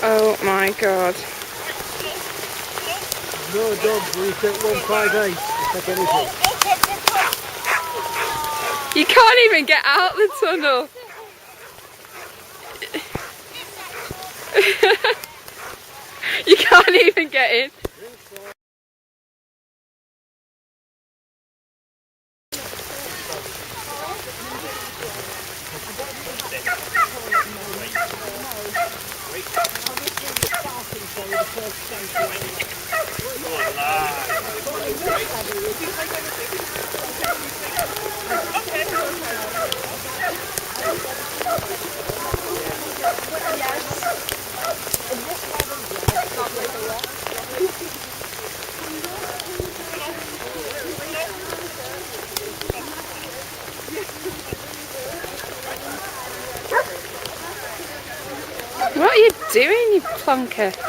Oh my god. No dogs, we take 158. Take anything. You can't even get out the tunnel. You can't even get in. What are you doing, you plonker?